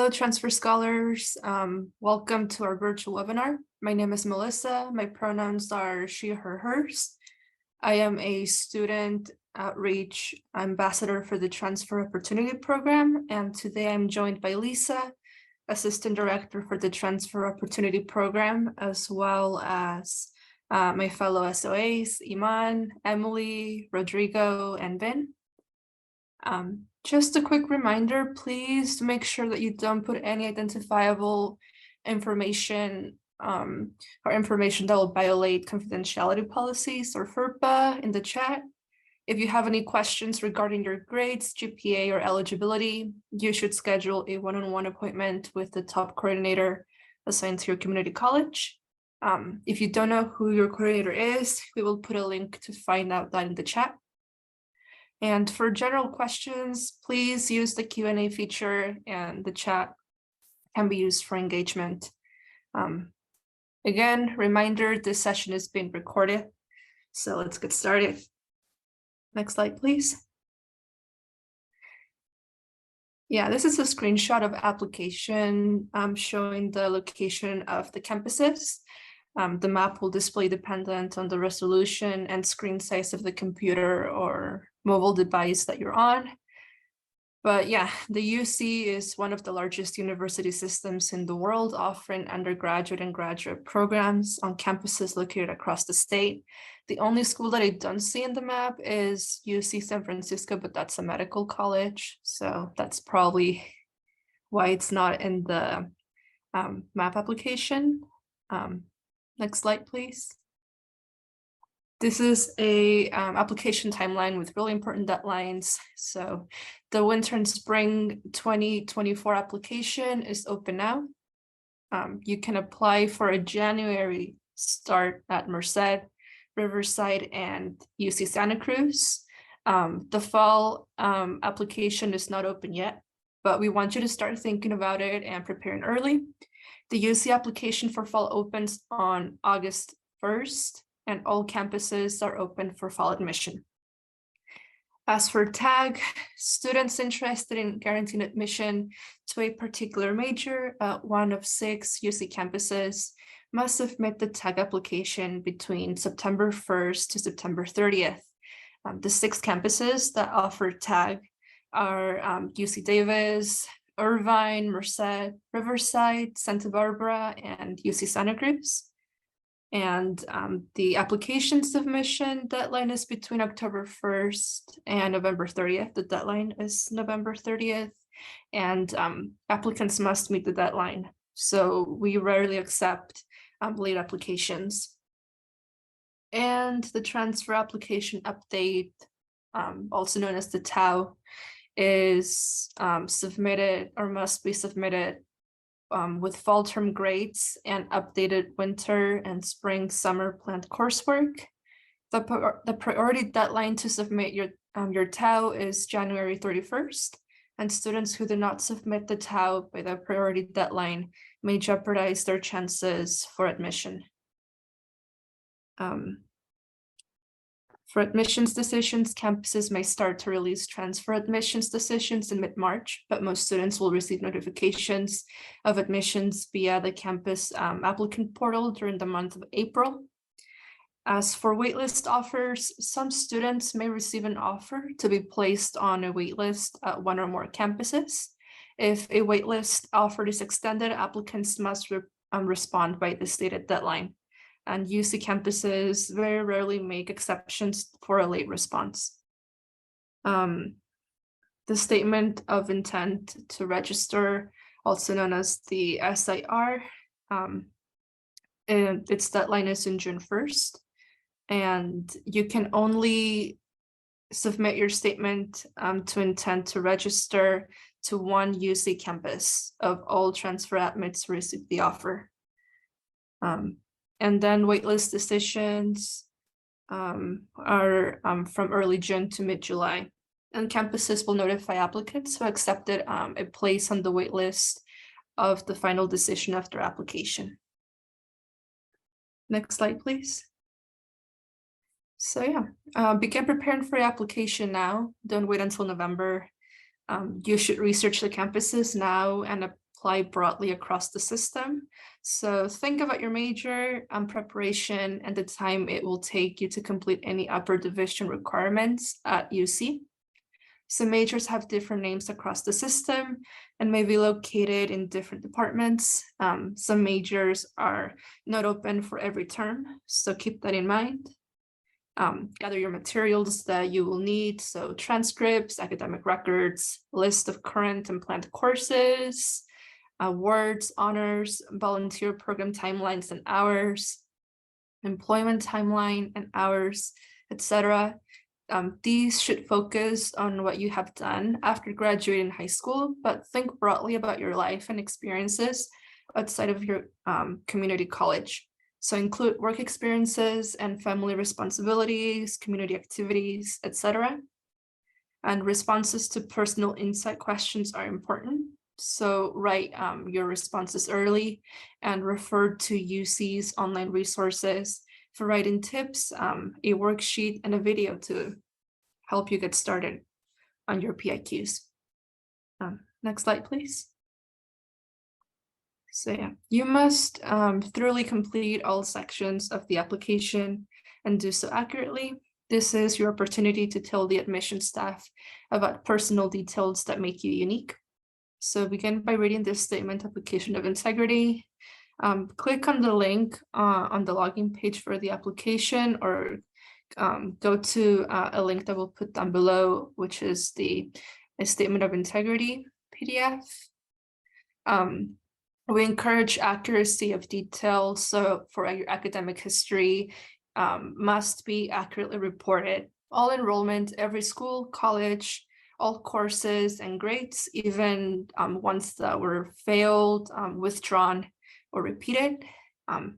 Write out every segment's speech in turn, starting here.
Hello, transfer scholars. Welcome to our virtual webinar. My name is Melissa. My pronouns are she, her, hers. I am a student outreach ambassador for the Transfer Opportunity Program, and today I'm joined by Lisa, Assistant Director for the Transfer Opportunity Program, as well as my fellow SOAs, Iman, Emily, Rodrigo, and Vin. Just a quick reminder, please make sure that you don't put any identifiable information or information that will violate confidentiality policies or FERPA in the chat. If you have any questions regarding your grades, GPA, or eligibility, you should schedule a one-on-one appointment with the top coordinator assigned to your community college. If you don't know who your coordinator is, we will put a link to find out that in the chat. And for general questions, please use the Q&A feature, and the chat can be used for engagement. Again, reminder, this session is being recorded. So let's get started. Next slide, please. Yeah, this is a screenshot of application showing the location of the campuses. The map will display dependent on the resolution and screen size of the computer or mobile device that you're on. But yeah, the UC is one of the largest university systems in the world, offering undergraduate and graduate programs on campuses located across the state. The only school that I don't see in the map is UC San Francisco, but that's a medical college. So that's probably why it's not in the map application. Next slide, please. This is a application timeline with really important deadlines. So the winter and spring 2024 application is open now. You can apply for a January start at Merced, Riverside, and UC Santa Cruz. The fall application is not open yet, but we want you to start thinking about it and preparing early. The UC application for fall opens on August 1st, and all campuses are open for fall admission. As for TAG, students interested in guaranteed admission to a particular major at one of 6 UC campuses must submit the TAG application between September 1st to September 30th. The 6 campuses that offer TAG are UC Davis, Irvine, Merced, Riverside, Santa Barbara, and UC Santa Cruz. And the application submission deadline is between October 1st and November 30th. The deadline is November 30th, and applicants must meet the deadline. So we rarely accept late applications. And the transfer application update, also known as the TAU, is submitted or must be submitted with fall term grades and updated winter and spring summer planned coursework. The priority deadline to submit your TAU is January 31st, and students who do not submit the TAU by the priority deadline may jeopardize their chances for admission. For admissions decisions, campuses may start to release transfer admissions decisions in mid-March, but most students will receive notifications of admissions via the campus applicant portal during the month of April. As for waitlist offers, some students may receive an offer to be placed on a waitlist at one or more campuses. If a waitlist offer is extended, applicants must respond by the stated deadline. And UC campuses very rarely make exceptions for a late response. The statement of intent to register, also known as the SIR, and its deadline is in June 1st. And you can only submit your statement to intent to register to one UC campus of all transfer admits who receive the offer. And then waitlist decisions are from early June to mid-July. And campuses will notify applicants who accepted a place on the waitlist of the final decision of their application. Next slide, please. So yeah, begin preparing for your application now. Don't wait until November. You should research the campuses now and apply broadly across the system. So think about your major preparation and the time it will take you to complete any upper division requirements at UC. Some majors have different names across the system and may be located in different departments. Some majors are not open for every term, so keep that in mind. Gather your materials that you will need, so transcripts, academic records, list of current and planned courses, awards, honors, volunteer program timelines and hours, employment timeline and hours, etc. These should focus on what you have done after graduating high school, but think broadly about your life and experiences outside of your community college. So include work experiences and family responsibilities, community activities, etc. And responses to personal insight questions are important. So write your responses early and refer to UC's online resources for writing tips, a worksheet, and a video to help you get started on your PIQs. Next slide, please. So yeah, you must thoroughly complete all sections of the application and do so accurately. This is your opportunity to tell the admission staff about personal details that make you unique. So begin by reading this statement application of integrity. Click on the link on the login page for the application, or go to a link that we'll put down below, which is a statement of integrity PDF. We encourage accuracy of detail. So for your academic history, must be accurately reported. All enrollment, every school, college, all courses and grades, even ones that were failed, withdrawn, or repeated.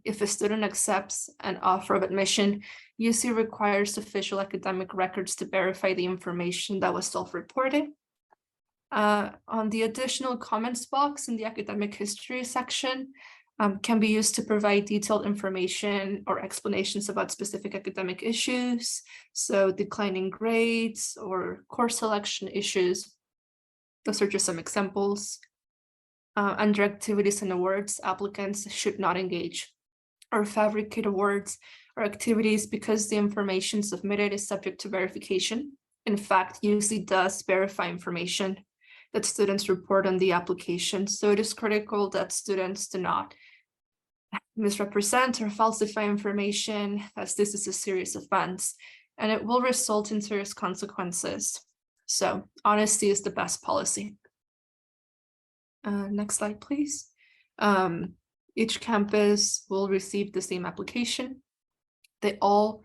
If a student accepts an offer of admission, UC requires official academic records to verify the information that was self-reported. On the additional comments box in the academic history section can be used to provide detailed information or explanations about specific academic issues, so declining grades or course selection issues. Those are just some examples. Under activities and awards, applicants should not engage or fabricate awards or activities because the information submitted is subject to verification. In fact, UC does verify information that students report on the application, so it is critical that students do not misrepresent or falsify information, as this is a serious offense and it will result in serious consequences. So honesty is the best policy. Next slide, please. Each campus will receive the same application. They all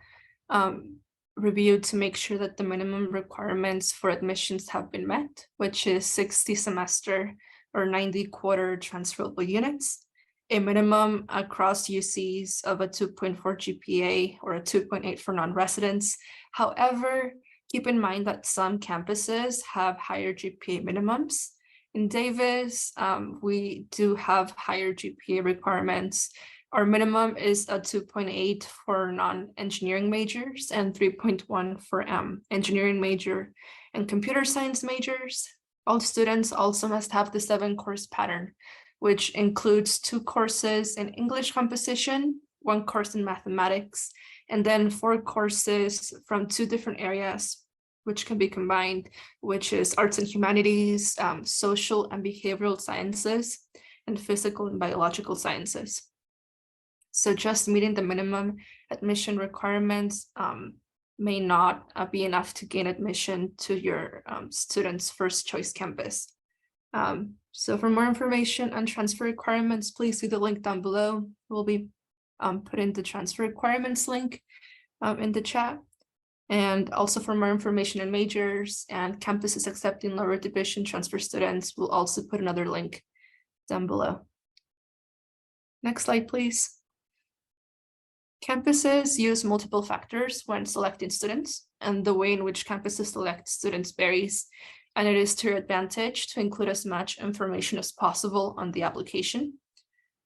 reviewed to make sure that the minimum requirements for admissions have been met, which is 60 semester or 90 quarter transferable units, a minimum across UCs of a 2.4 GPA or a 2.8 for non-residents. However, keep in mind that some campuses have higher GPA minimums. In Davis, we do have higher GPA requirements. Our minimum is a 2.8 for non-engineering majors and 3.1 for engineering major and computer science majors. All students also must have the 7-course pattern, which includes 2 courses in English composition, 1 course in mathematics, and then 4 courses from 2 different areas, which can be combined, which is arts and humanities, social and behavioral sciences, and physical and biological sciences. So just meeting the minimum admission requirements may not be enough to gain admission to your student's first choice campus. So for more information on transfer requirements, please see the link down below. We'll be putting the transfer requirements link in the chat. And also for more information on majors and campuses accepting lower division transfer students, we'll also put another link down below. Next slide, please. Campuses use multiple factors when selecting students, and the way in which campuses select students varies, and it is to your advantage to include as much information as possible on the application.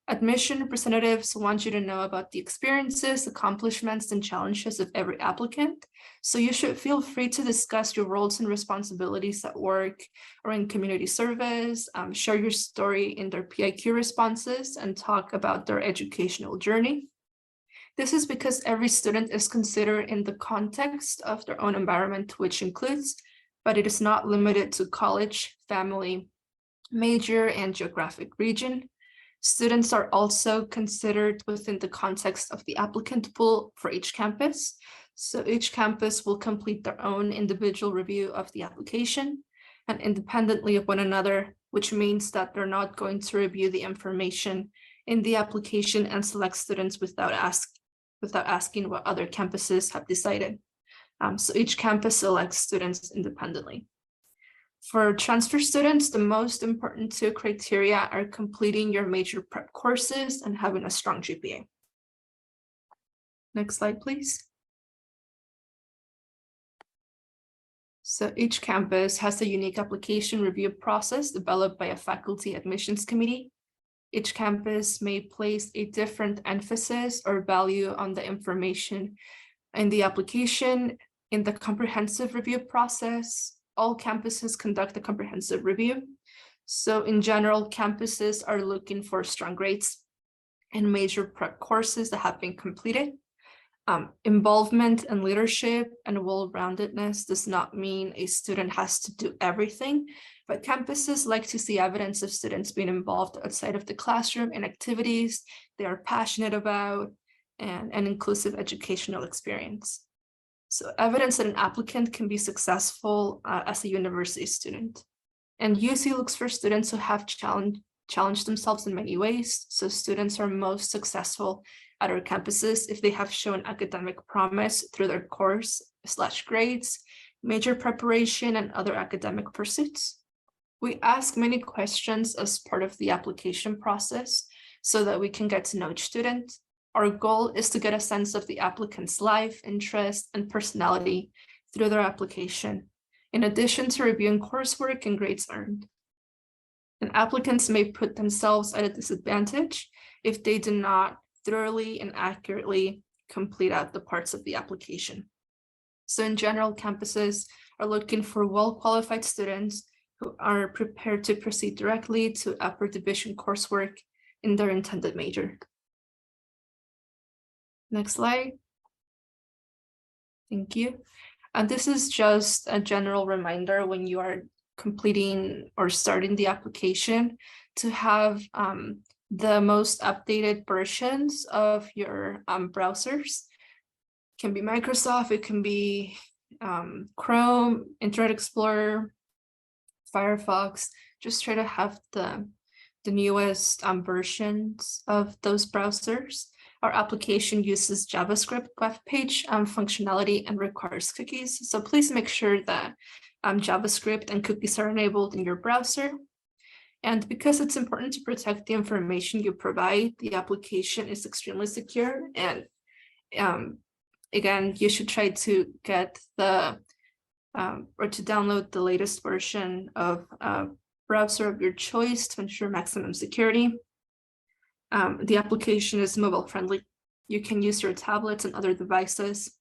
Admission representatives want you to know about the experiences, accomplishments, and challenges of every applicant. So you should feel free to discuss your roles and responsibilities at work or in community service, share your story in their PIQ responses, and talk about their educational journey. This is because every student is considered in the context of their own environment, which includes, but it is not limited to college, family, major, and geographic region. Students are also considered within the context of the applicant pool for each campus. So each campus will complete their own individual review of the application and independently of one another, which means that they're not going to review the information in the application and select students without asking what other campuses have decided. So each campus selects students independently. For transfer students, the most important two criteria are completing your major prep courses and having a strong GPA. Next slide, please. So each campus has a unique application review process developed by a faculty admissions committee. Each campus may place a different emphasis or value on the information in the application. In the comprehensive review process, all campuses conduct a comprehensive review. So in general, campuses are looking for strong grades in major prep courses that have been completed. Involvement and leadership and well-roundedness does not mean a student has to do everything, but campuses like to see evidence of students being involved outside of the classroom in activities they are passionate about and an inclusive educational experience. So evidence that an applicant can be successful as a university student. And UC looks for students who have challenged themselves in many ways. So students are most successful at our campuses if they have shown academic promise through their course/grades, major preparation, and other academic pursuits. We ask many questions as part of the application process so that we can get to know each student. Our goal is to get a sense of the applicant's life, interest, and personality through their application, in addition to reviewing coursework and grades earned. And applicants may put themselves at a disadvantage if they do not thoroughly and accurately complete out the parts of the application. So in general, campuses are looking for well-qualified students who are prepared to proceed directly to upper division coursework in their intended major. Next slide. Thank you. And this is just a general reminder when you are completing or starting the application to have the most updated versions of your browsers. It can be Microsoft, it can be Chrome, Internet Explorer, Firefox. Just try to have the newest versions of those browsers. Our application uses JavaScript web page functionality and requires cookies. So please make sure that JavaScript and cookies are enabled in your browser. And because it's important to protect the information you provide, the application is extremely secure. And again, you should try to get the or to download the latest version of a browser of your choice to ensure maximum security. The application is mobile friendly. You can use your tablets and other devices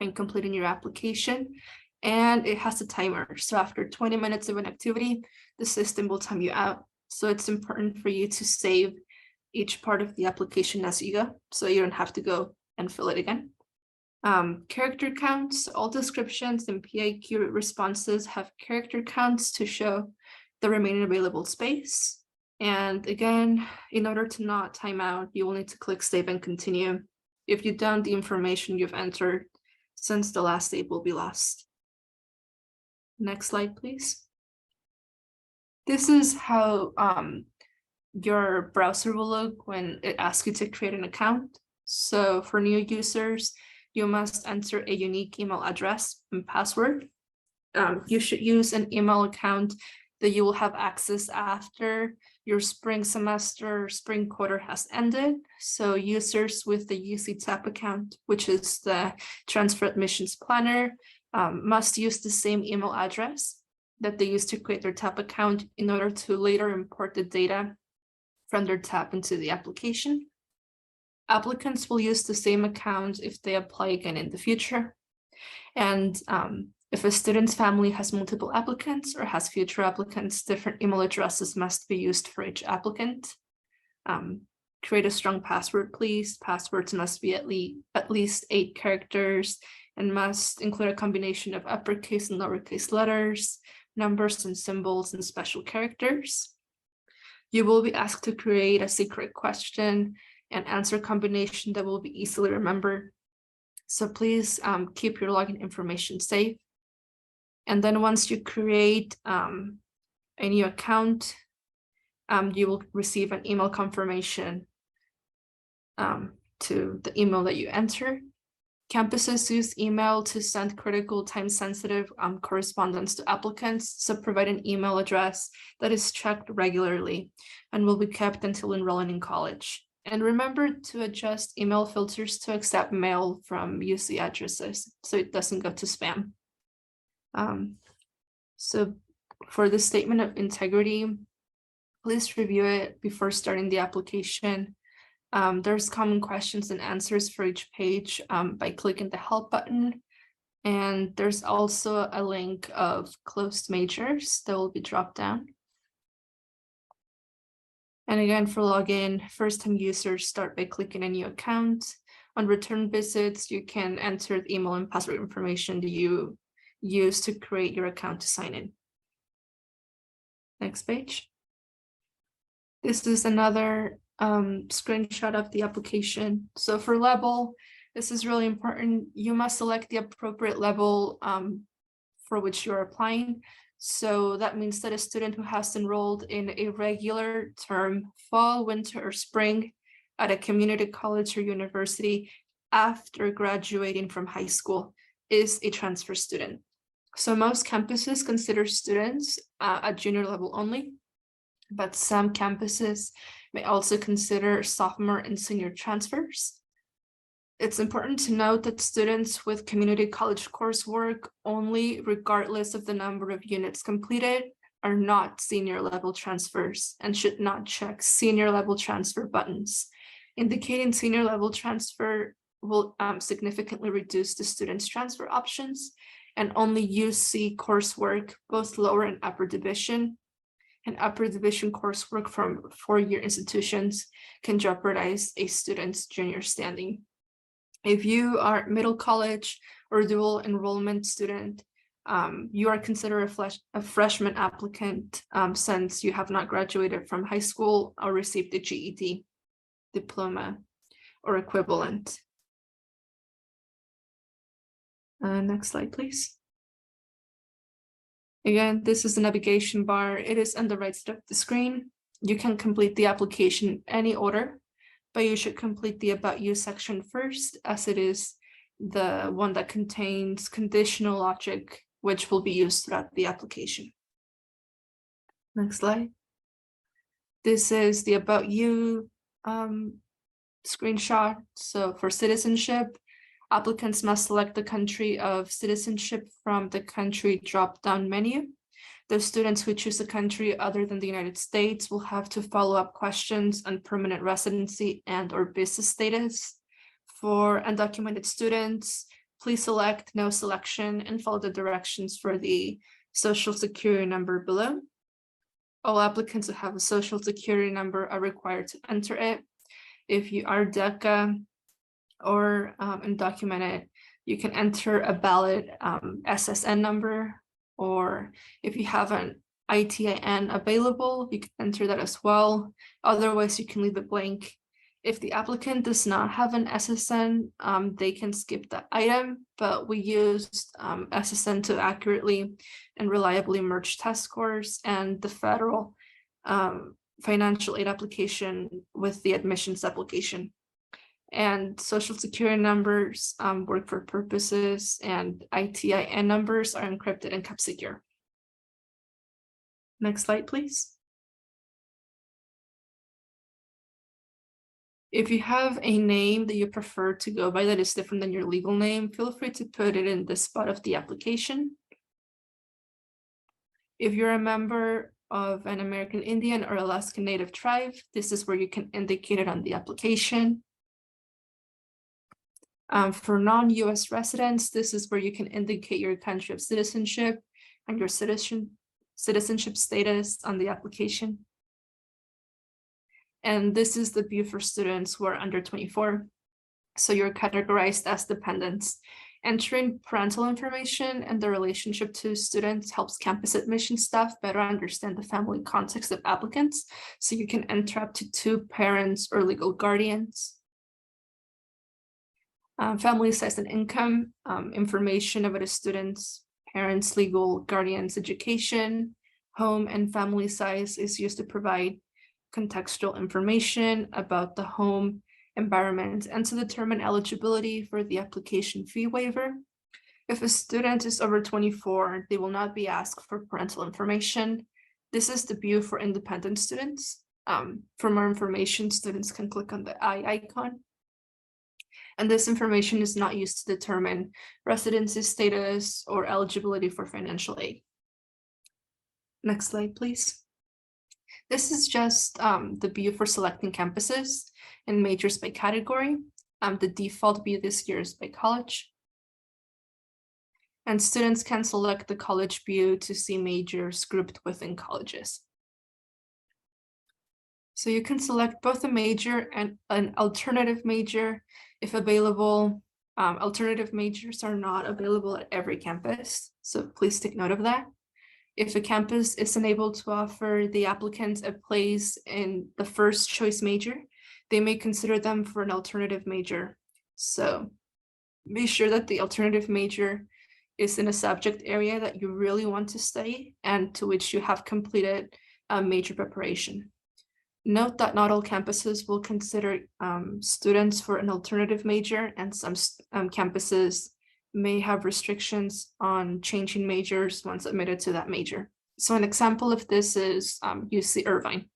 in completing your application. And it has a timer. So after 20 minutes of an activity, the system will time you out. So it's important for you to save each part of the application as you go, so you don't have to go and fill it again. Character counts, all descriptions and PIQ responses have character counts to show the remaining available space. And again, in order to not time out, you will need to click save and continue. If you don't, the information you've entered since the last date will be lost. Next slide, please. This is how your browser will look when it asks you to create an account. So for new users, you must enter a unique email address and password. You should use an email account that you will have access after your spring semester, spring quarter has ended. So users with the UC TAP account, which is the Transfer Admissions Planner, must use the same email address that they used to create their TAP account in order to later import the data from their tab into the application. Applicants will use the same account if they apply again in the future. And if a student's family has multiple applicants or has future applicants, different email addresses must be used for each applicant. Create a strong password, please. Passwords must be at least 8 characters and must include a combination of uppercase and lowercase letters, numbers and symbols, and special characters. You will be asked to create a secret question and answer combination that will be easily remembered. So please keep your login information safe. And then once you create a new account, you will receive an email confirmation to the email that you enter. Campuses use email to send critical, time-sensitive correspondence to applicants, so provide an email address that is checked regularly and will be kept until enrolling in college. And remember to adjust email filters to accept mail from UC addresses so it doesn't go to spam. So for the statement of integrity, please review it before starting the application. There's common questions and answers for each page by clicking the help button. And there's also a link of closed majors that will be dropped down. And again, for login, first-time users start by clicking a new account. On return visits, you can enter the email and password information that you use to create your account to sign in. Next page. This is another screenshot of the application. So for level, this is really important. You must select the appropriate level for which you're applying. So that means that a student who has enrolled in a regular term, fall, winter, or spring at a community college or university after graduating from high school is a transfer student. So most campuses consider students at junior level only, but some campuses may also consider sophomore and senior transfers. It's important to note that students with community college coursework only, regardless of the number of units completed, are not senior level transfers and should not check senior level transfer buttons. Indicating senior level transfer will significantly reduce the student's transfer options, and only UC coursework, both lower and upper division, and upper division coursework from 4-year institutions can jeopardize a student's junior standing. If you are middle college or dual enrollment student, you are considered a freshman applicant since you have not graduated from high school or received a GED, diploma, or equivalent. Next slide, please. Again, this is the navigation bar. It is on the right side of the screen. You can complete the application in any order, but you should complete the About You section first, as it is the one that contains conditional logic, which will be used throughout the application. Next slide. This is the About You screenshot. So for citizenship, applicants must select the country of citizenship from the country drop-down menu. Those students who choose a country other than the United States will have to follow up questions on permanent residency and/or business status. For undocumented students, please select no selection and follow the directions for the Social Security number below. All applicants who have a Social Security number are required to enter it. If you are DACA or undocumented, you can enter a valid SSN number, or if you have an ITIN available, you can enter that as well. Otherwise, you can leave it blank. If the applicant does not have an SSN, they can skip that item, but we used SSN to accurately and reliably merge test scores and the federal financial aid application with the admissions application. And Social Security numbers work for purposes, and ITIN numbers are encrypted and kept secure. Next slide, please. If you have a name that you prefer to go by that is different than your legal name, feel free to put it in this spot of the application. If you're a member of an American Indian or Alaskan Native tribe. This is where you can indicate it on the application. For non-US residents, this is where you can indicate your country of citizenship and your citizenship status on the application. And this is the view for students who are under 24. So you're categorized as dependents. Entering parental information and the relationship to students helps campus admission staff better understand the family context of applicants. So you can enter up to 2 parents or legal guardians. Family size and income, information about a student's parents, legal guardians, education, home, and family size is used to provide contextual information about the home environment and to determine eligibility for the application fee waiver. If a student is over 24, they will not be asked for parental information. This is the view for independent students. For more information, students can click on the eye icon. And this information is not used to determine residency status or eligibility for financial aid. Next slide, please. This is just the view for selecting campuses and majors by category. The default view this year is by college. And students can select the college view to see majors grouped within colleges. So you can select both a major and an alternative major if available. Alternative majors are not available at every campus, so please take note of that. If a campus is unable to offer the applicants a place in the first choice major, they may consider them for an alternative major. So be sure that the alternative major is in a subject area that you really want to study and to which you have completed major preparation. Note that not all campuses will consider students for an alternative major, and some campuses may have restrictions on changing majors once admitted to that major. So an example of this is UC Irvine.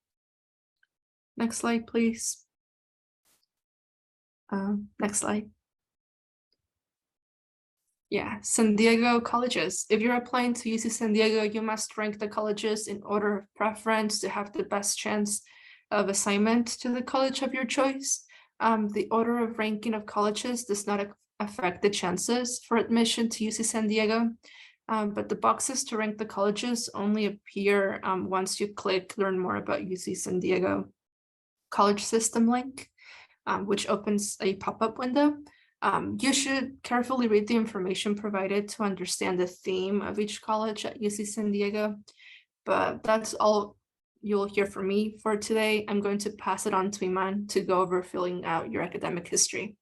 Next slide, please. Next slide. Yeah, San Diego colleges. If you're applying to UC San Diego, you must rank the colleges in order of preference to have the best chance of assignment to the college of your choice. The order of ranking of colleges does not affect the chances for admission to UC San Diego, but the boxes to rank the colleges only appear once you click Learn More about UC San Diego college system link, which opens a pop-up window. You should carefully read the information provided to understand the theme of each college at UC San Diego, but that's all you'll hear from me for today. I'm going to pass it on to Iman to go over filling out your academic history.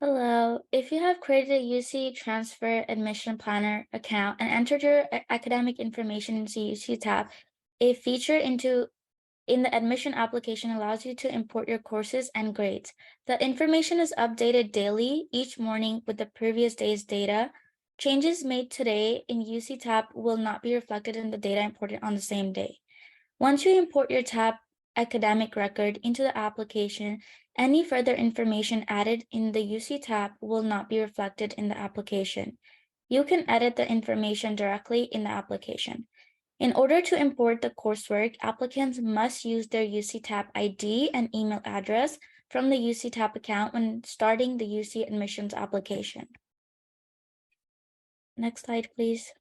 Hello. If you have created a UC Transfer Admission Planner account and entered your academic information into UC tab, a feature in the admission application allows you to import your courses and grades. The information is updated daily each morning with the previous day's data. Changes made today in UC tab will not be reflected in the data imported on the same day. Once you import your tab academic record into the application, any further information added in the UC tab will not be reflected in the application. You can edit the information directly in the application. In order to import the coursework, applicants must use their UC tab ID and email address from the UC tab account when starting the UC admissions application. Next slide, please.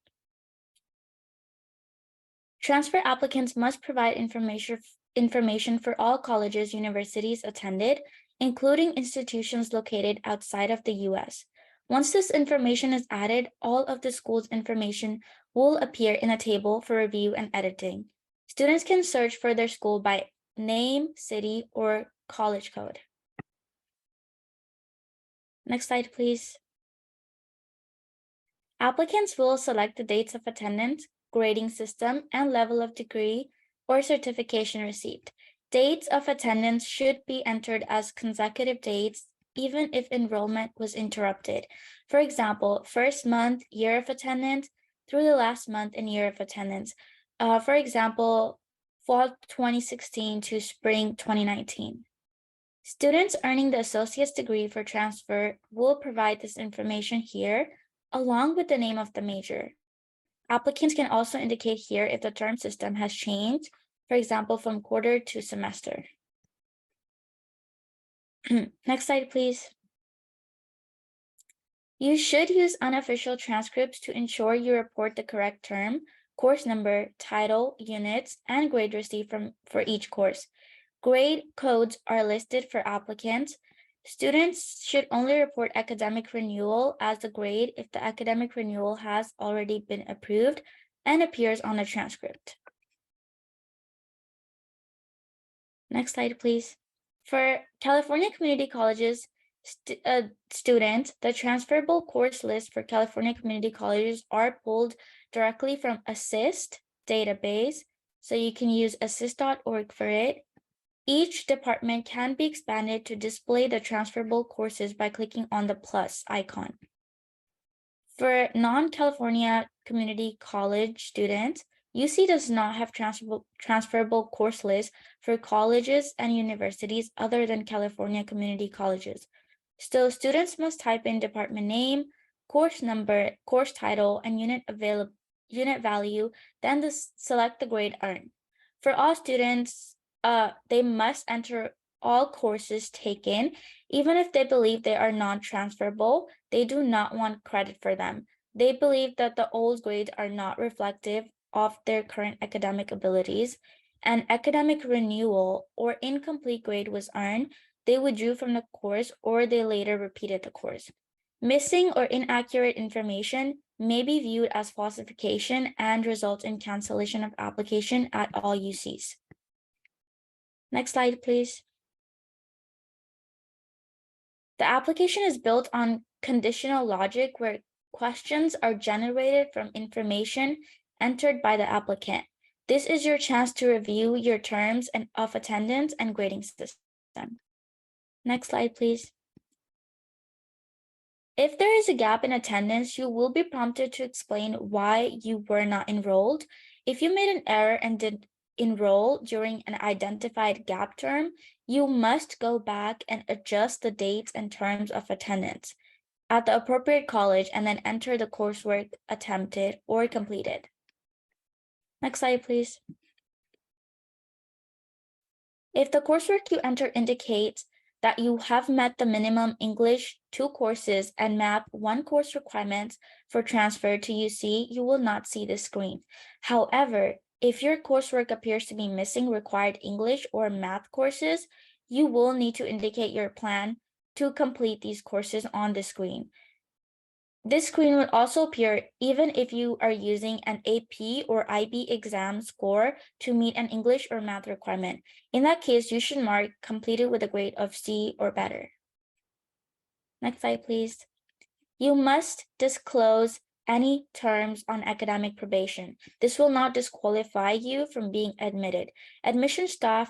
Transfer applicants must provide information for all colleges, universities attended, including institutions located outside of the U.S. Once this information is added, all of the school's information will appear in a table for review and editing. Students can search for their school by name, city, or college code. Next slide, please. Applicants will select the dates of attendance, grading system, and level of degree or certification received. Dates of attendance should be entered as consecutive dates, even if enrollment was interrupted. For example, first month, year of attendance, through the last month and year of attendance. For example, fall 2016 to spring 2019. Students earning the associate's degree for transfer will provide this information here, along with the name of the major. Applicants can also indicate here if the term system has changed, for example, from quarter to semester. Next slide, please. You should use unofficial transcripts to ensure you report the correct term, course number, title, units, and grade received for each course. Grade codes are listed for applicants. Students should only report academic renewal as a grade if the academic renewal has already been approved and appears on the transcript. Next slide, please. For California community colleges students, the transferable course list for California community colleges are pulled directly from ASSIST database, so you can use assist.org for it. Each department can be expanded to display the transferable courses by clicking on the plus icon. For non-California community college students, UC does not have transferable course lists for colleges and universities other than California community colleges. So students must type in department name, course number, course title, and unit value, then select the grade earned. For all students, they must enter all courses taken, even if they believe they are non-transferable. They do not want credit for them. They believe that the old grades are not reflective of their current academic abilities. An academic renewal or incomplete grade was earned, they withdrew from the course, or they later repeated the course. Missing or inaccurate information may be viewed as falsification and result in cancellation of application at all UCs. Next slide, please. The application is built on conditional logic where questions are generated from information entered by the applicant. This is your chance to review your terms of attendance and grading system. Next slide, please. If there is a gap in attendance, you will be prompted to explain why you were not enrolled. If you made an error and did enroll during an identified gap term, you must go back and adjust the dates and terms of attendance at the appropriate college and then enter the coursework attempted or completed. Next slide, please. If the coursework you enter indicates that you have met the minimum English 2 courses and map 1 course requirements for transfer to UC, you will not see this screen. However, if your coursework appears to be missing required English or math courses, you will need to indicate your plan to complete these courses on the screen. This screen will also appear even if you are using an AP or IB exam score to meet an English or math requirement. In that case, you should mark completed with a grade of C or better. Next slide, please. You must disclose any terms on academic probation. This will not disqualify you from being admitted. Admission staff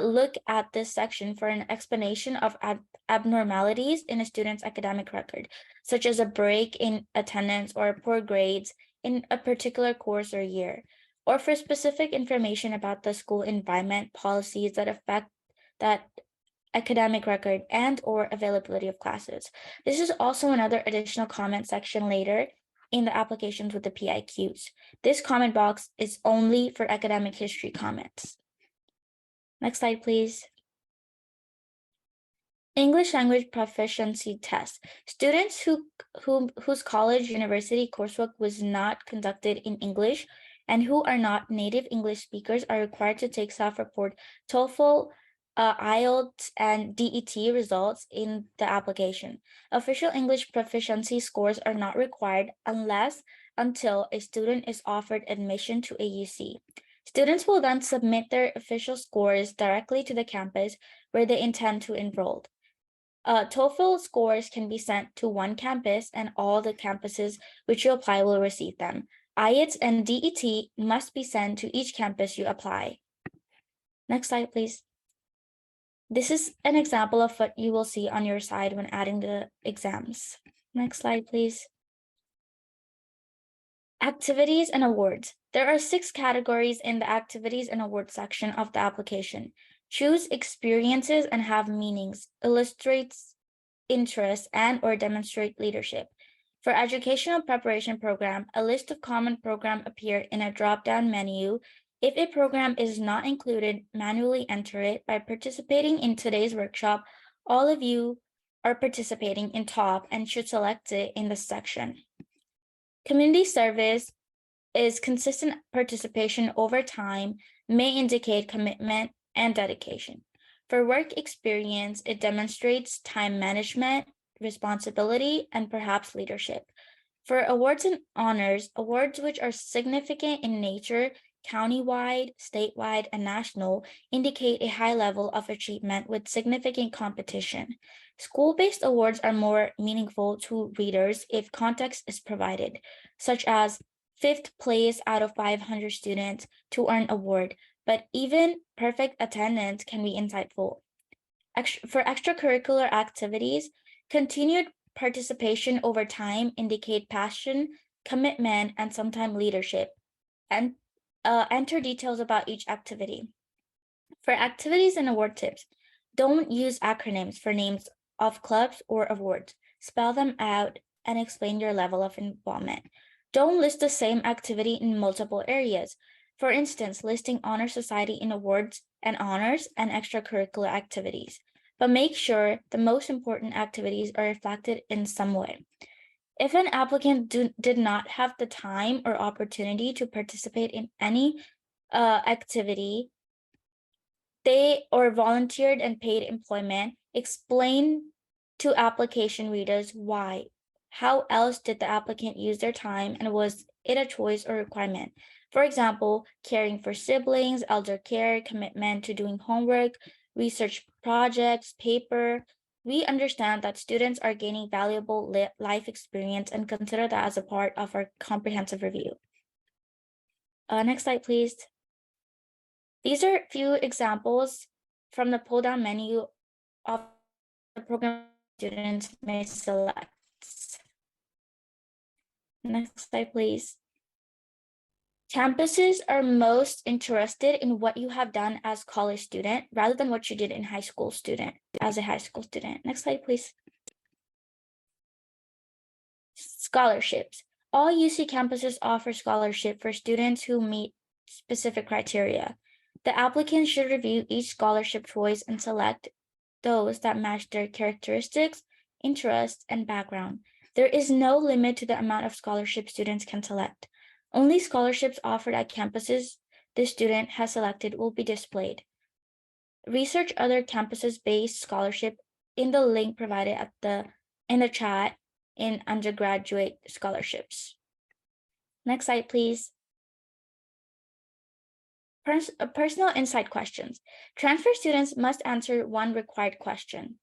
look at this section for an explanation of abnormalities in a student's academic record, such as a break in attendance or poor grades in a particular course or year, or for specific information about the school environment policies that affect that academic record and or availability of classes. This is also another additional comment section later in the applications with the PIQs. This comment box is only for academic history comments. Next slide, please. English language proficiency test. Students whose college university coursework was not conducted in English and who are not native English speakers are required to take self-report TOEFL, IELTS, and DET results in the application. Official English proficiency scores are not required until a student is offered admission to a UC. Students will then submit their official scores directly to the campus where they intend to enroll. TOEFL scores can be sent to one campus and all the campuses which you apply will receive them. IELTS and DET must be sent to each campus you apply. Next slide, please. This is an example of what you will see on your side when adding the exams. Next slide, please. Activities and awards. There are 6 categories in the activities and awards section of the application. Choose experiences and have meanings, illustrates interest, and or demonstrate leadership. For educational preparation program, a list of common program appeared in a drop-down menu. If a program is not included, manually enter it. By participating in today's workshop, all of you are participating in top and should select it in this section. Community service is consistent participation over time, may indicate commitment and dedication. For work experience, it demonstrates time management, responsibility, and perhaps leadership. For awards and honors, awards which are significant in nature, countywide, statewide, and national, indicate a high level of achievement with significant competition. School-based awards are more meaningful to readers if context is provided, such as 5th place out of 500 students to earn award, but even perfect attendance can be insightful. For extracurricular activities, continued participation over time indicate passion, commitment, and sometimes leadership. And enter details about each activity. For activities and award tips, don't use acronyms for names of clubs or awards. Spell them out and explain your level of involvement. Don't list the same activity in multiple areas. For instance, listing Honor Society in awards and honors and extracurricular activities. But make sure the most important activities are reflected in some way. If an applicant did not have the time or opportunity to participate in any activity, they or volunteered and paid employment, explain to application readers why. How else did the applicant use their time, and was it a choice or requirement? For example, caring for siblings, elder care, commitment to doing homework, research projects, paper. We understand that students are gaining valuable life experience and consider that as a part of our comprehensive review. Next slide, please. These are a few examples from the pull-down menu of the program students may select. Next slide, please. Campuses are most interested in what you have done as a college student rather than what you did in high school student, as a high school student. Next slide, please. Scholarships. All UC campuses offer scholarship for students who meet specific criteria. The applicant should review each scholarship choice and select those that match their characteristics, interests, and background. There is no limit to the amount of scholarships students can select. Only scholarships offered at campuses the student has selected will be displayed. Research other campuses-based scholarship in the link provided in the chat in undergraduate scholarships. Next slide, please. Personal insight questions. Transfer students must answer one required question.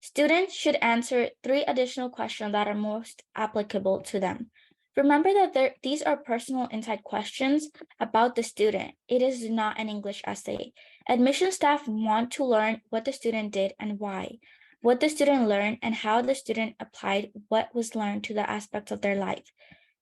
Students should answer 3 additional questions that are most applicable to them. Remember that these are personal insight questions about the student. It is not an English essay. Admission staff want to learn what the student did and why, what the student learned, and how the student applied what was learned to the aspects of their life.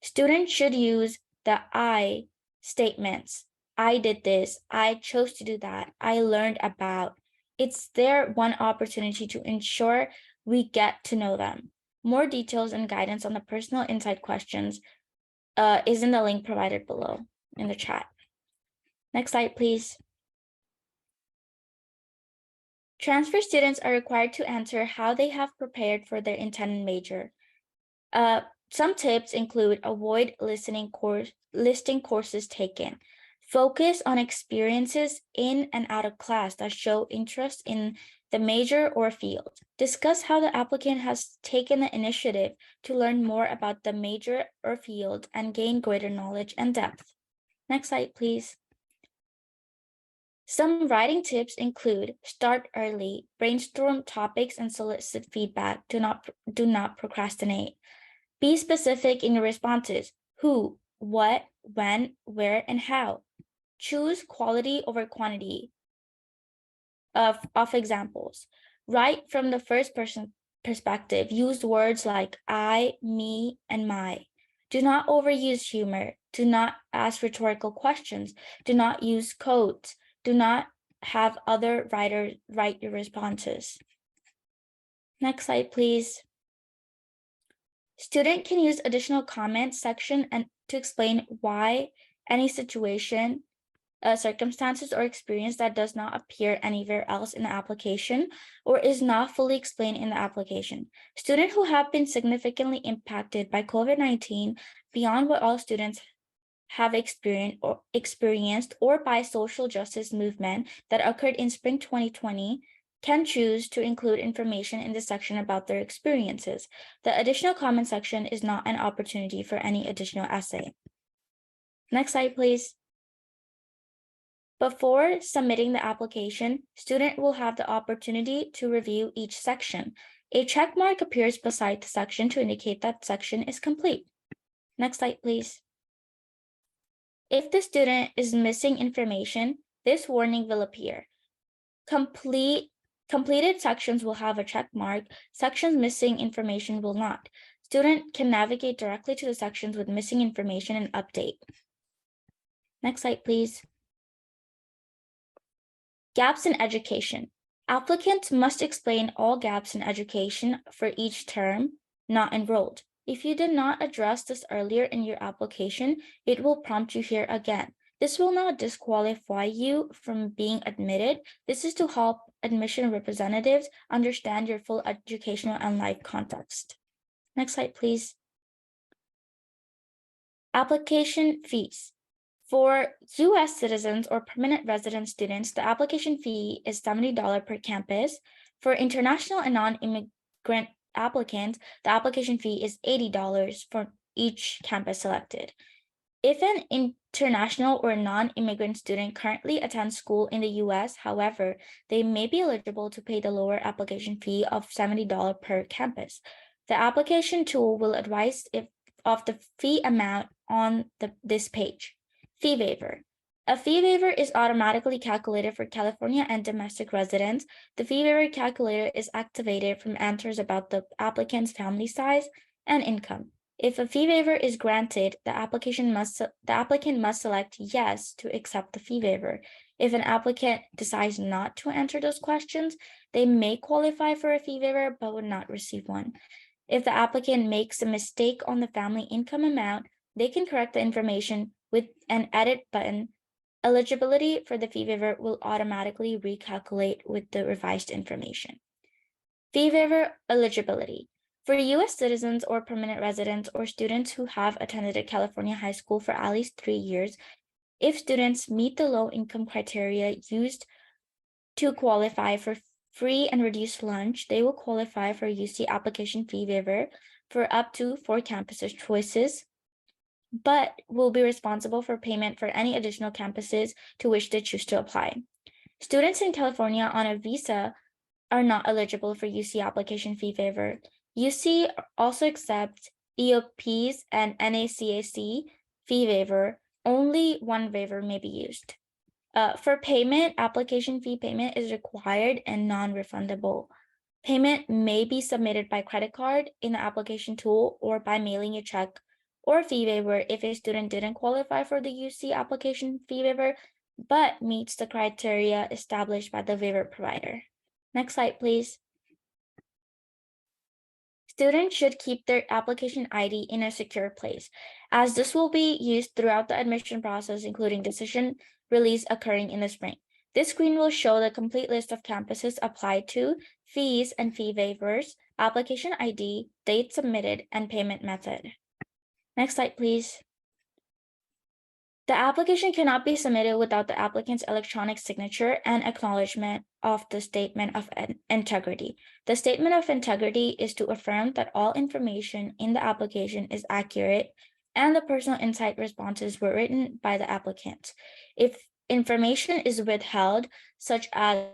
Students should use the I statements. I did this, I chose to do that, I learned about. It's their one opportunity to ensure we get to know them. More details and guidance on the personal insight questions is in the link provided below in the chat. Next slide, please. Transfer students are required to answer how they have prepared for their intended major. Some tips include avoid listing courses taken. Focus on experiences in and out of class that show interest in the major or field. Discuss how the applicant has taken the initiative to learn more about the major or field and gain greater knowledge and depth. Next slide, please. Some writing tips include start early, brainstorm topics and solicit feedback. Do not procrastinate. Be specific in your responses. Who, what, when, where, and how. Choose quality over quantity of examples. Write from the first person perspective. Use words like I, me, and my. Do not overuse humor. Do not ask rhetorical questions. Do not use quotes. Do not have other writers write your responses. Next slide, please. Student can use additional comments section and to explain why any situation, circumstances, or experience that does not appear anywhere else in the application or is not fully explained in the application. Students who have been significantly impacted by COVID-19 beyond what all students have experienced or by social justice movement that occurred in spring 2020 can choose to include information in the section about their experiences. The additional comment section is not an opportunity for any additional essay. Next slide, please. Before submitting the application, student will have the opportunity to review each section. A check mark appears beside the section to indicate that section is complete. Next slide, please. If the student is missing information, this warning will appear. Completed sections will have a check mark. Sections missing information will not. Student can navigate directly to the sections with missing information and update. Next slide, please. Gaps in education. Applicants must explain all gaps in education for each term not enrolled. If you did not address this earlier in your application, it will prompt you here again. This will not disqualify you from being admitted. This is to help admission representatives understand your full educational and life context. Next slide, please. Application fees. For U.S. citizens or permanent resident students, the application fee is $70 per campus. For international and non-immigrant applicants, the application fee is $80 for each campus selected. If an international or non-immigrant student currently attends school in the U.S., however, they may be eligible to pay the lower application fee of $70 per campus. The application tool will advise of the fee amount on this page. Fee waiver. A fee waiver is automatically calculated for California and domestic residents. The fee waiver calculator is activated from answers about the applicant's family size and income. If a fee waiver is granted, the applicant must select yes to accept the fee waiver. If an applicant decides not to answer those questions, they may qualify for a fee waiver but would not receive one. If the applicant makes a mistake on the family income amount, they can correct the information with an edit button. Eligibility for the fee waiver will automatically recalculate with the revised information. Fee waiver eligibility. For U.S. citizens or permanent residents or students who have attended a California high school for at least 3 years, if students meet the low income criteria used to qualify for free and reduced lunch, they will qualify for UC application fee waiver for up to 4 campuses choices, but will be responsible for payment for any additional campuses to which they choose to apply. Students in California on a visa are not eligible for UC application fee waiver. UC also accepts EOPs and NACAC fee waiver. Only one waiver may be used. For payment, application fee payment is required and non-refundable. Payment may be submitted by credit card in the application tool or by mailing a check or fee waiver if a student didn't qualify for the UC application fee waiver but meets the criteria established by the waiver provider. Next slide, please. Students should keep their application ID in a secure place, as this will be used throughout the admission process, including decision release occurring in the spring. This screen will show the complete list of campuses applied to, fees and fee waivers, application ID, date submitted, and payment method. Next slide, please. The application cannot be submitted without the applicant's electronic signature and acknowledgement of the statement of integrity. The statement of integrity is to affirm that all information in the application is accurate and the personal insight responses were written by the applicant. If information is withheld, such as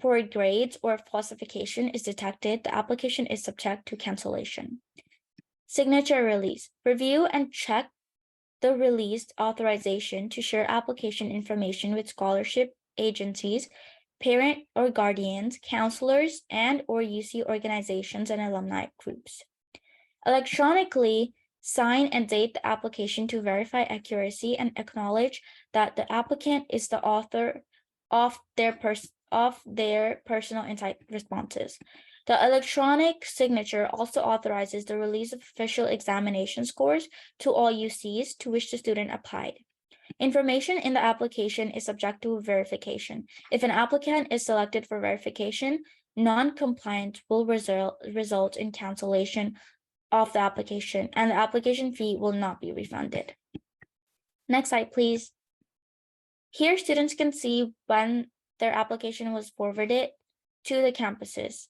poor grades or falsification is detected, the application is subject to cancellation. Signature release. Review and check the released authorization to share application information with scholarship agencies, parent or guardians, counselors, and or UC organizations and alumni groups. Electronically sign and date the application to verify accuracy and acknowledge that the applicant is the author of of their personal insight responses. The electronic signature also authorizes the release of official examination scores to all UCs to which the student applied. Information in the application is subject to verification. If an applicant is selected for verification, non-compliance will result in cancellation of the application, and the application fee will not be refunded. Next slide, please. Here, students can see when their application was forwarded to the campuses,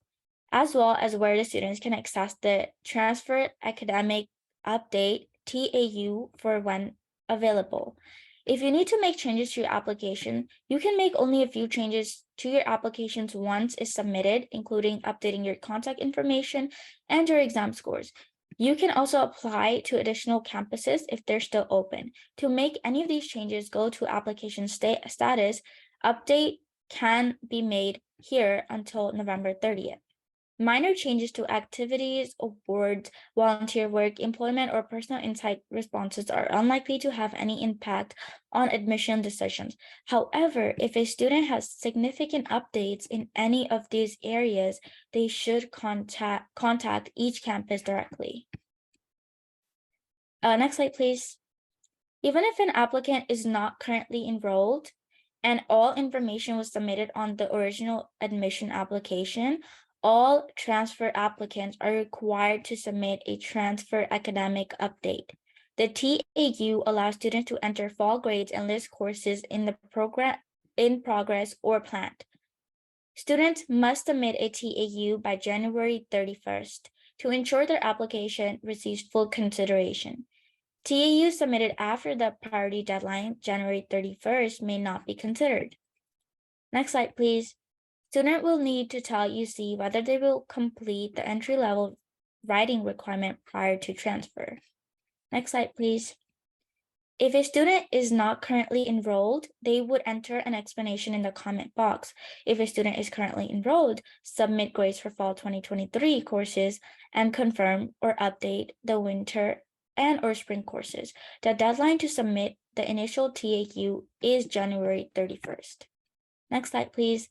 as well as where the students can access the Transfer Academic Update TAU for when available. If you need to make changes to your application, you can make only a few changes to your applications once it's submitted, including updating your contact information and your exam scores. You can also apply to additional campuses if they're still open. To make any of these changes, go to application status. Update can be made here until November 30th. Minor changes to activities, awards, volunteer work, employment, or personal insight responses are unlikely to have any impact on admission decisions. However, if a student has significant updates in any of these areas, they should contact each campus directly. Next slide, please. Even if an applicant is not currently enrolled and all information was submitted on the original admission application, all transfer applicants are required to submit a transfer academic update. The TAU allows students to enter fall grades and list courses in the program in progress or planned. Students must submit a TAU by January 31st to ensure their application receives full consideration. TAU submitted after the priority deadline, January 31st, may not be considered. Next slide, please. Student will need to tell UC whether they will complete the entry-level writing requirement prior to transfer. Next slide, please. If a student is not currently enrolled, they would enter an explanation in the comment box. If a student is currently enrolled, submit grades for fall 2023 courses and confirm or update the winter and/or spring courses. The deadline to submit the initial TAU is January 31st. Next slide, please.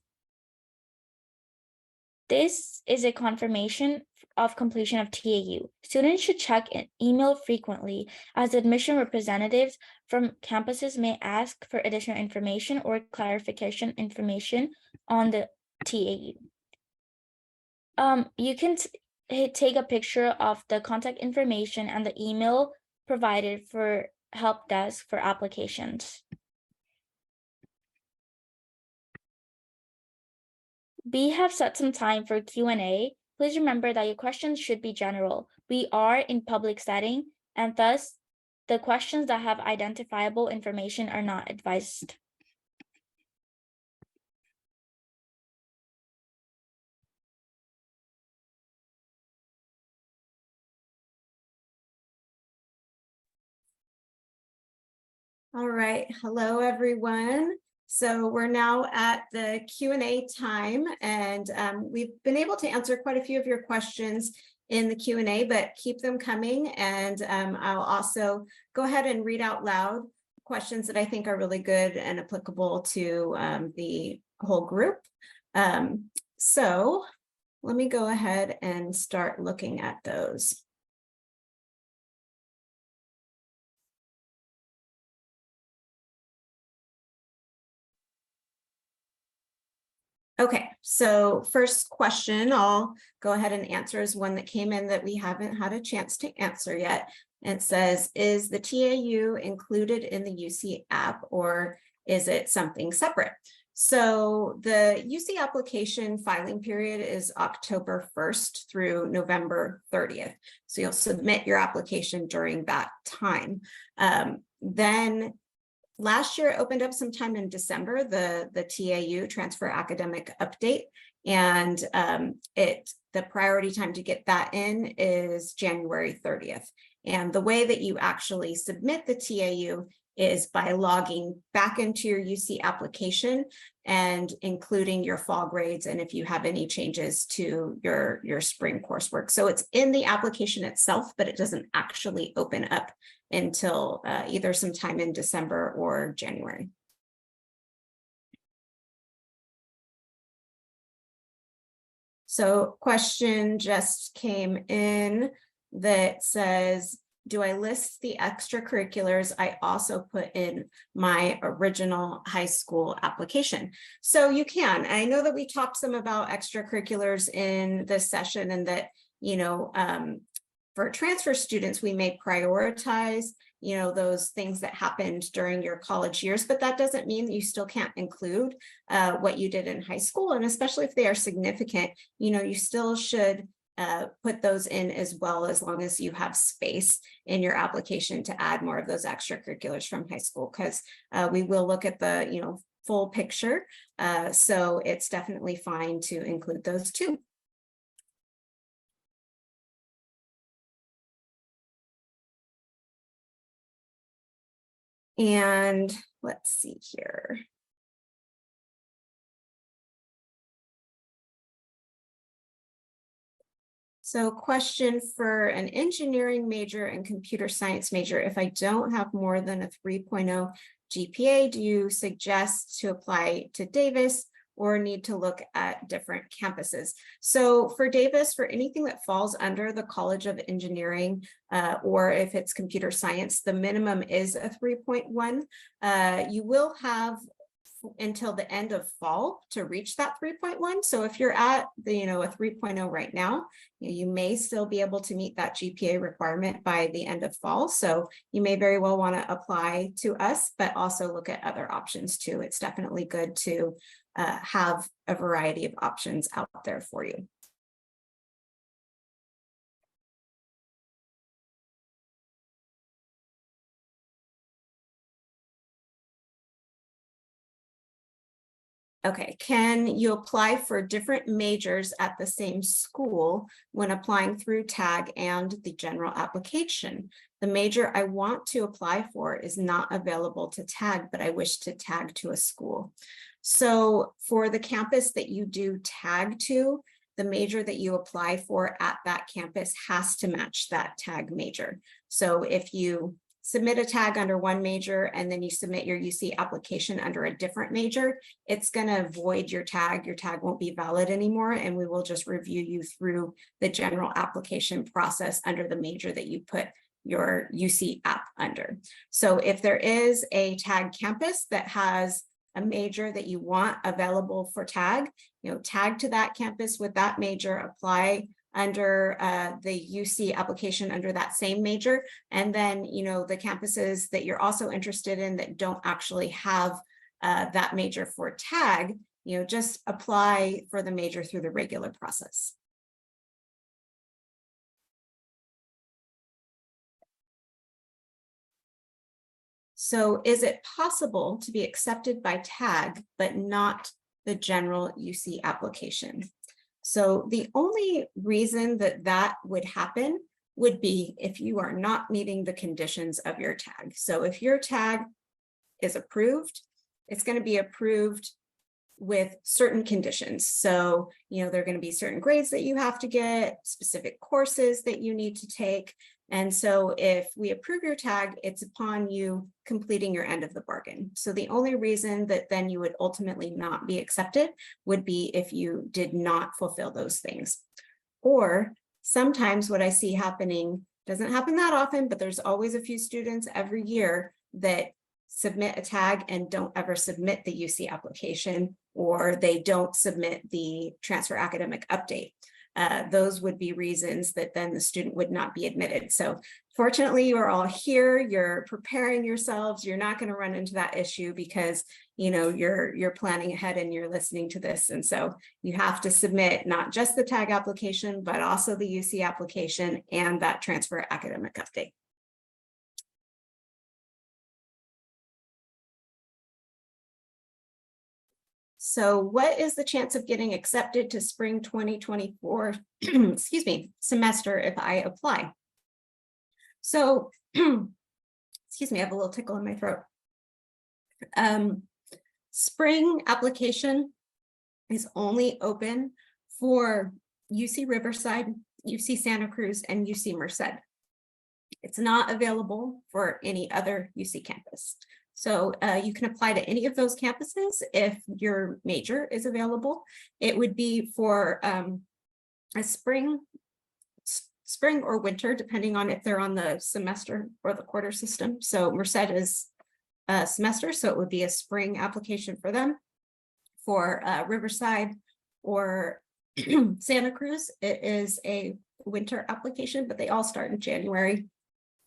This is a confirmation of completion of TAU. Students should check an email frequently, as admission representatives from campuses may ask for additional information or clarification information on the TAU. You can take a picture of the contact information and the email provided for help desk for applications. We have set some time for Q&A. Please remember that your questions should be general. We are in public setting, and thus the questions that have identifiable information are not advised. All right, hello everyone. So we're now at the Q&A time, and we've been able to answer quite a few of your questions in the Q&A, but keep them coming. And I'll also go ahead and read out loud questions that I think are really good and applicable to the whole group. So let me go ahead and start looking at those. Okay, so first question I'll go ahead and answer is one that came in that we haven't had a chance to answer yet. And it says, is the TAU included in the UC app or is it something separate? So the UC application filing period is October 1st through November 30th. So you'll submit your application during that time. Then last year, it opened up sometime in December, the TAU, Transfer Academic Update, and the priority time to get that in is January 30th. And the way that you actually submit the TAU is by logging back into your UC application and including your fall grades and if you have any changes to your spring coursework. So it's in the application itself, but it doesn't actually open up until either sometime in December or January. So question just came in that says, do I list the extracurriculars I also put in my original high school application? So you can. I know that we talked some about extracurriculars in this session, and that, you know, for transfer students, we may prioritize, you know, those things that happened during your college years, but that doesn't mean that you still can't include what you did in high school. And especially if they are significant, you know, you still should put those in as well, as long as you have space in your application to add more of those extracurriculars from high school, because we will look at the, you know, full picture. So it's definitely fine to include those too. And let's see here. So question for an engineering major and computer science major, if I don't have more than a 3.0 GPA, do you suggest to apply to Davis or need to look at different campuses? So for Davis, for anything that falls under the College of Engineering, or if it's computer science, the minimum is a 3.1. You will have until the end of fall to reach that 3.1. So if you're at the, you know, a 3.0 right now, you may still be able to meet that GPA requirement by the end of fall. So you may very well want to apply to us, but also look at other options too. It's definitely good to have a variety of options out there for you. Okay, can you apply for different majors at the same school when applying through TAG and the general application? The major I want to apply for is not available to TAG, but I wish to tag to a school. So for the campus that you do tag to, the major that you apply for at that campus has to match that TAG major. So if you submit a tag under one major and then you submit your UC application under a different major, it's going to void your tag. Your tag won't be valid anymore, and we will just review you through the general application process under the major that you put your UC app under. So if there is a tag campus that has a major that you want available for tag, you know, tag to that campus with that major, apply under the UC application under that same major. And then, you know, the campuses that you're also interested in that don't actually have that major for tag, you know, just apply for the major through the regular process. So is it possible to be accepted by tag, but not the general UC application? So the only reason that that would happen would be if you are not meeting the conditions of your tag. So if your tag is approved, it's going to be approved with certain conditions. So, you know, there are going to be certain grades that you have to get, specific courses that you need to take. And so if we approve your tag, it's upon you completing your end of the bargain. So the only reason that then you would ultimately not be accepted would be if you did not fulfill those things. Or sometimes what I see happening, doesn't happen that often, but there's always a few students every year that submit a tag and don't ever submit the UC application, or they don't submit the transfer academic update. Those would be reasons that then the student would not be admitted. So fortunately, you are all here, you're preparing yourselves, you're not going to run into that issue because, you know, you're planning ahead and you're listening to this. And so you have to submit not just the tag application, but also the UC application and that transfer academic update. So what is the chance of getting accepted to spring 2024, excuse me, semester if I apply? So, excuse me, I have a little tickle in my throat. Spring application is only open for UC Riverside, UC Santa Cruz, and UC Merced. It's not available for any other UC campus. So you can apply to any of those campuses if your major is available. It would be for a spring or winter, depending on if they're on the semester or the quarter system. So Merced is a semester, so it would be a spring application for them. For Riverside or Santa Cruz, it is a winter application, but they all start in January.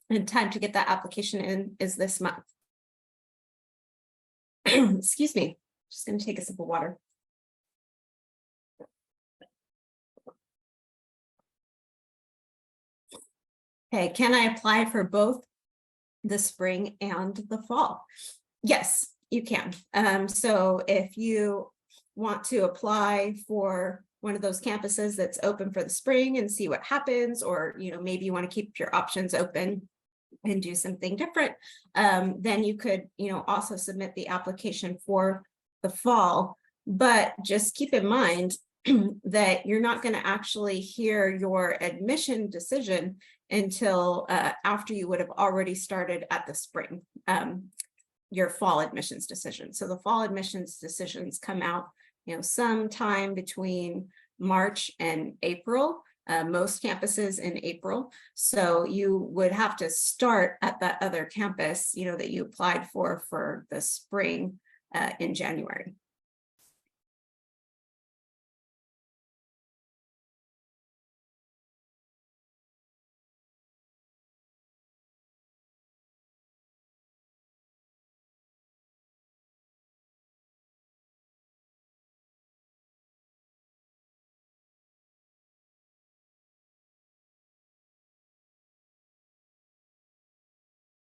And time to get that application in is this month. Excuse me, just going to take a sip of water. Okay, can I apply for both the spring and the fall? Yes, you can. So if you want to apply for one of those campuses that's open for the spring and see what happens, or maybe you want to keep your options open and do something different, then you could also submit the application for the fall. But just keep in mind that you're not going to actually hear your admission decision until after you would have already started at the spring, your fall admissions decision. So the fall admissions decisions come out sometime between March and April, most campuses in April. So you would have to start at that other campus that you applied for the spring in January.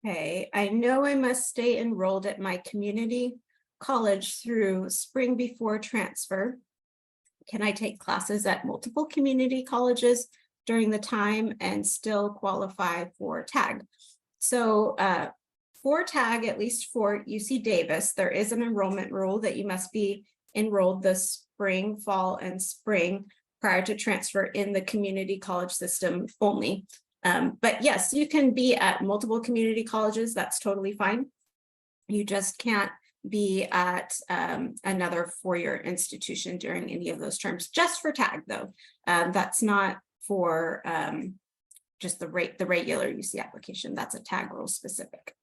Okay, I know I must stay enrolled at my community college through spring before transfer. Can I take classes at multiple community colleges during the time and still qualify for TAG? So for TAG, at least for UC Davis, there is an enrollment rule that you must be enrolled this spring, fall, and spring prior to transfer in the community college system only. But yes, you can be at multiple community colleges. That's totally fine. You just can't be at another four-year institution during any of those terms, just for TAG though. That's not for just the regular UC application. That's a TAG rule specific.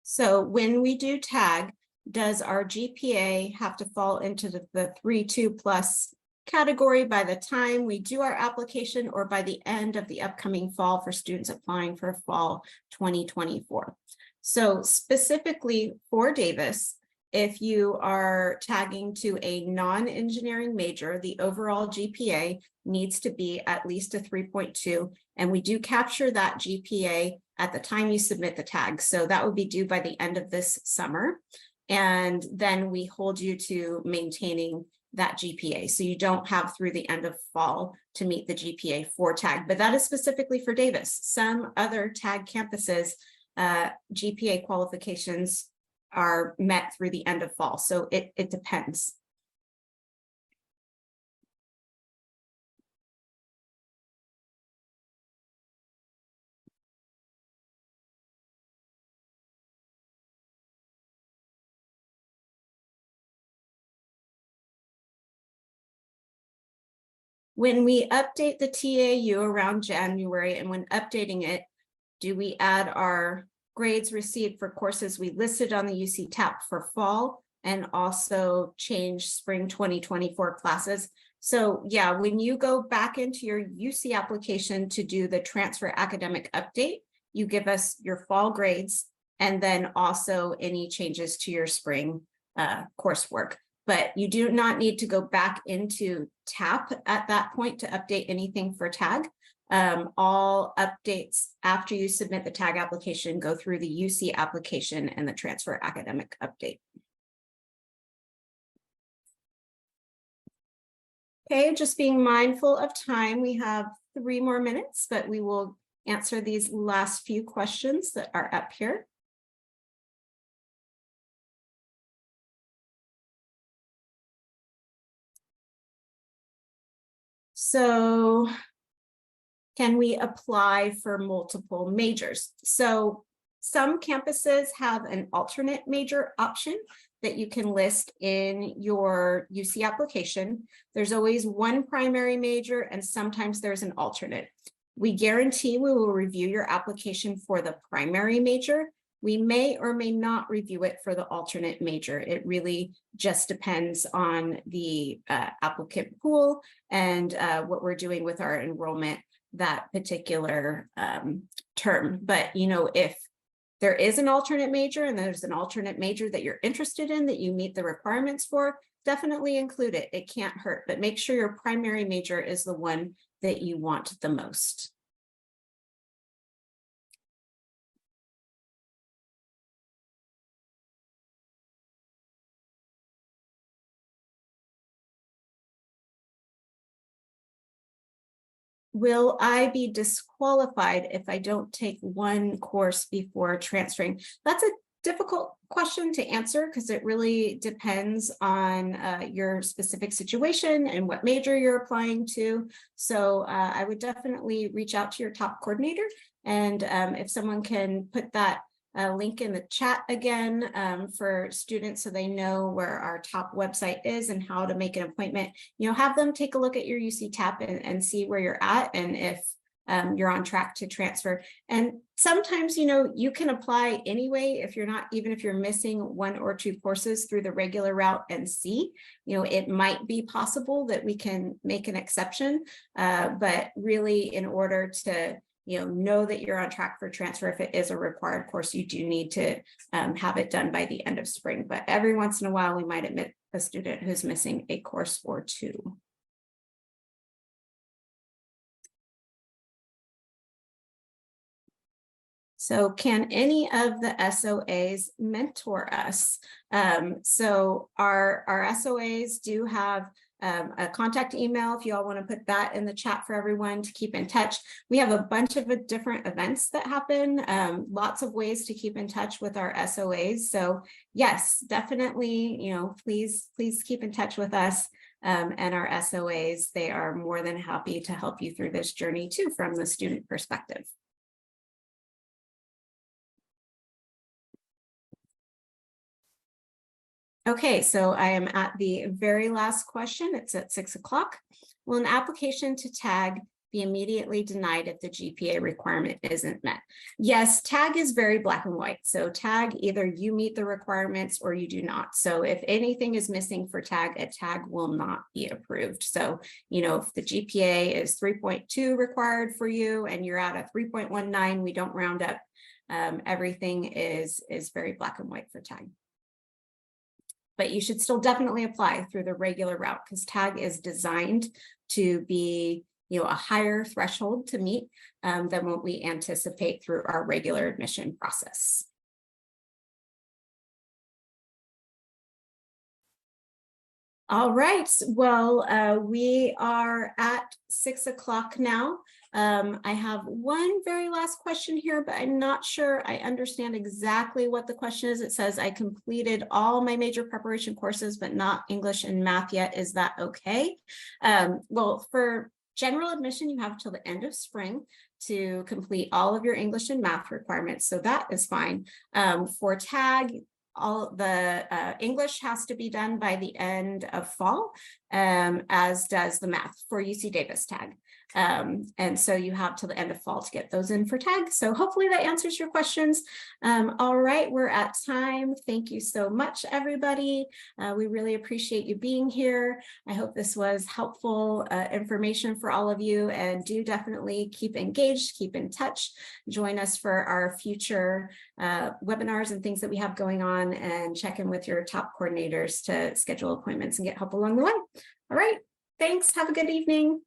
So when we do TAG, does our GPA have to fall into the 3.2+ category by the time we do our application, or by the end of the upcoming fall for students applying for fall 2024? So specifically for Davis, if you are tagging to a non-engineering major, the overall GPA needs to be at least a 3.2, and we do capture that GPA at the time you submit the tag. So that would be due by the end of this summer. And then we hold you to maintaining that GPA. So you don't have through the end of fall to meet the GPA for tag, but that is specifically for Davis. Some other tag campuses, GPA qualifications are met through the end of fall. So it depends. When we update the TAU around January, and when updating it, do we add our grades received for courses we listed on the UC TAP for fall, and also change spring 2024 classes? So yeah, when you go back into your UC application to do the transfer academic update, you give us your fall grades and then also any changes to your spring coursework. But you do not need to go back into TAP at that point to update anything for TAG. All updates after you submit the TAG application go through the UC application and the transfer academic update. Okay, just being mindful of time, we have 3 more minutes, but we will answer these last few questions that are up here. So can we apply for multiple majors? So some campuses have an alternate major option that you can list in your UC application. There's always one primary major and sometimes there's an alternate. We guarantee we will review your application for the primary major. We may or may not review it for the alternate major. It really just depends on the applicant pool and what we're doing with our enrollment that particular term. But, you know, if there is an alternate major and there's an alternate major that you're interested in that you meet the requirements for, definitely include it. It can't hurt, but make sure your primary major is the one that you want the most. Will I be disqualified if I don't take one course before transferring? That's a difficult question to answer because it really depends on your specific situation and what major you're applying to. So I would definitely reach out to your top coordinator, and if someone can put that link in the chat again for students so they know where our top website is and how to make an appointment, you know, have them take a look at your UC TAP and see where you're at and if you're on track to transfer. And sometimes, you know, you can apply anyway if you're not, even if you're missing one or two courses through the regular route and see, you know, it might be possible that we can make an exception, but really in order to know that you're on track for transfer, if it is a required course, you do need to have it done by the end of spring. But every once in a while, we might admit a student who's missing a course or two. So can any of the SOAs mentor us? So our SOAs do have a contact email if you all want to put that in the chat for everyone to keep in touch. We have a bunch of different events that happen, lots of ways to keep in touch with our SOAs. So yes, definitely, please keep in touch with us and our SOAs. They are more than happy to help you through this journey too, from the student perspective. Okay, so I am at the very last question. It's at 6 o'clock. Will an application to TAG be immediately denied if the GPA requirement isn't met? Yes, TAG is very black and white. So TAG, either you meet the requirements or you do not. So if anything is missing for TAG, a TAG will not be approved. So, if the GPA is 3.2 required for you and you're at a 3.19, we don't round up. Everything is very black and white for TAG. But you should still definitely apply through the regular route because TAG is designed to be, a higher threshold to meet than what we anticipate through our regular admission process. All right, well, we are at 6 o'clock now. I have one very last question here, but I'm not sure I understand exactly what the question is. It says, I completed all my major preparation courses, but not English and math yet. Is that okay? Well, for general admission, you have till the end of spring to complete all of your English and math requirements. So that is fine. For TAG, all the English has to be done by the end of fall, as does the math for UC Davis TAG. And so you have till the end of fall to get those in for TAG. So hopefully that answers your questions. All right, we're at time. Thank you so much, everybody. We really appreciate you being here. I hope this was helpful information for all of you, and do definitely keep engaged, keep in touch, join us for our future webinars and things that we have going on, and check in with your top coordinators to schedule appointments and get help along the way. All right, thanks. Have a good evening.